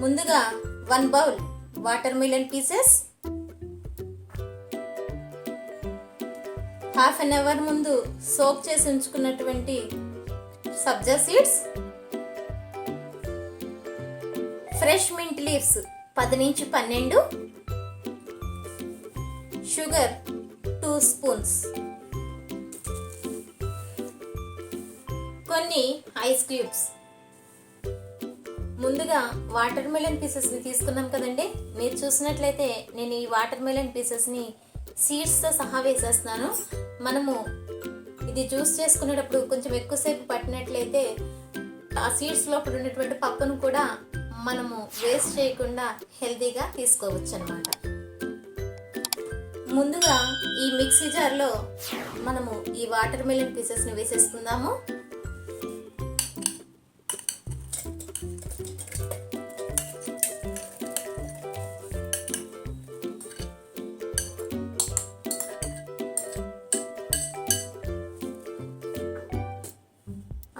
ముందుగా 1 bowl watermelon pieces, half an hour ముందు soak చేసి ఉంచుకున్నటువంటి sabja seeds, fresh mint leaves 10 నుంచి 12, షుగర్ 2 స్పూన్స్, కొన్ని ఐస్ క్యూబ్స్. ముందుగా వాటర్ మెలన్ పీసెస్ని తీసుకున్నాం కదండి. మీరు చూసినట్లయితే నేను ఈ వాటర్ మెలన్ పీసెస్ని సీడ్స్తో సహా వేసేస్తున్నాను. మనము ఇది జ్యూస్ చేసుకునేటప్పుడు కొంచెం ఎక్కువసేపు పట్టినట్లయితే ఆ సీడ్స్ లోపల ఉన్నటువంటి పప్పును కూడా మనము వేస్ట్ చేయకుండా హెల్తీగా తీసుకోవచ్చు అన్నమాట. ముందుగా ఈ మిక్సీ జార్లో మనము ఈ వాటర్ మెలన్ పీసెస్ని వేసేసుకుందాము.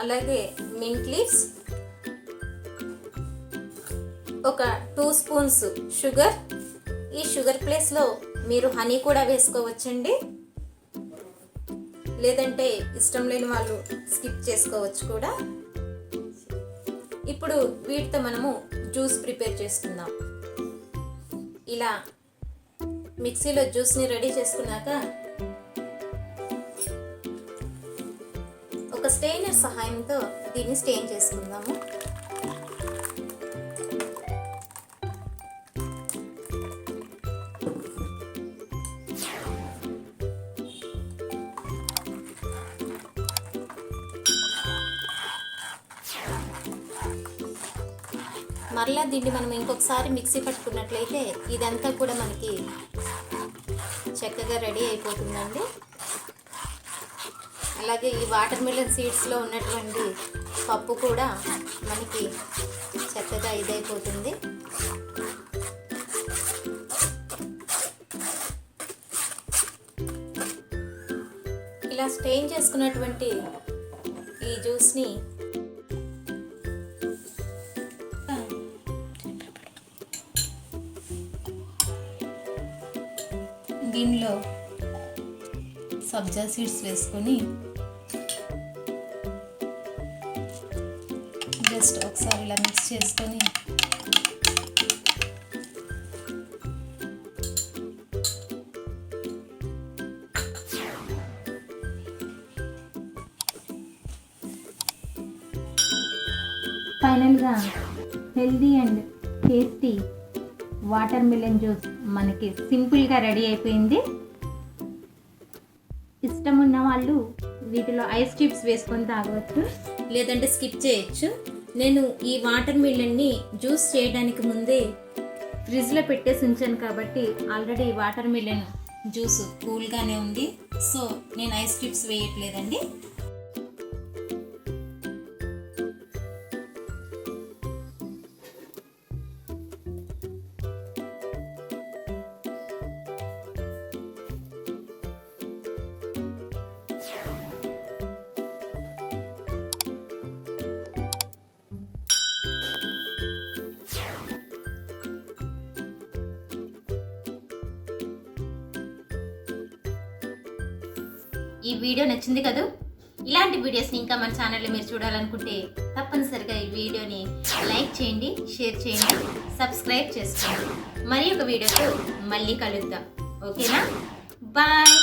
అలాగే మింట్ లీవ్స్, ఒక 2 స్పూన్స్ షుగర్. ఈ షుగర్ ప్లేస్లో మీరు హనీ కూడా వేసుకోవచ్చండి, లేదంటే ఇష్టం లేని వాళ్ళు స్కిప్ చేసుకోవచ్చు కూడా. ఇప్పుడు వీటితో మనము జ్యూస్ ప్రిపేర్ చేసుకుందాం. ఇలా మిక్సీలో జ్యూస్ని రెడీ చేసుకున్నాక ఒక స్టెయినర్ సహాయంతో దీన్ని స్టెయిన్ చేసుకుందాము. మరలా దీన్ని మనం ఇంకొకసారి మిక్సీ పట్టుకున్నట్లయితే ఇదంతా కూడా మనకి చక్కగా రెడీ అయిపోతుందండి. అలాగే ఈ వాటర్ మిలన్ సీడ్స్లో ఉన్నటువంటి పప్పు కూడా మనకి చక్కగా ఇదైపోతుంది. ఇలా స్టెయిన్ చేసుకున్నటువంటి ఈ జ్యూస్ని దీనిలో సబ్జా సీడ్స్ వేసుకొని జస్ట్ ఒకసారి ఇలా మిక్స్ చేసుకొని ఫైనల్గా healthy and tasty water melon juice మనకి సింపుల్గా రెడీ అయిపోయింది. ఇష్టం ఉన్న వాళ్ళు వీటిలో ఐస్ క్యూబ్స్ వేసుకొని తాగవచ్చు, లేదంటే స్కిప్ చేయొచ్చు. నేను ఈ వాటర్ మిలన్ని జ్యూస్ చేయడానికి ముందే ఫ్రిడ్జ్లో పెట్టేసి ఉంచాను కాబట్టి ఆల్రెడీ వాటర్ మిలన్ జ్యూస్ కూల్గానే ఉంది. సో నేను ఐస్ క్యూబ్స్ వేయట్లేదండి. ఈ వీడియో నచ్చింది కదా? ఇలాంటి వీడియోస్ని ఇంకా మన ఛానల్లో మీరు చూడాలనుకుంటే తప్పనిసరిగా ఈ వీడియోని లైక్ చేయండి, షేర్ చేయండి, సబ్స్క్రైబ్ చేసుకోండి. మరి ఒక వీడియోతో మళ్ళీ కలుద్దాం. ఓకేనా? బాయ్.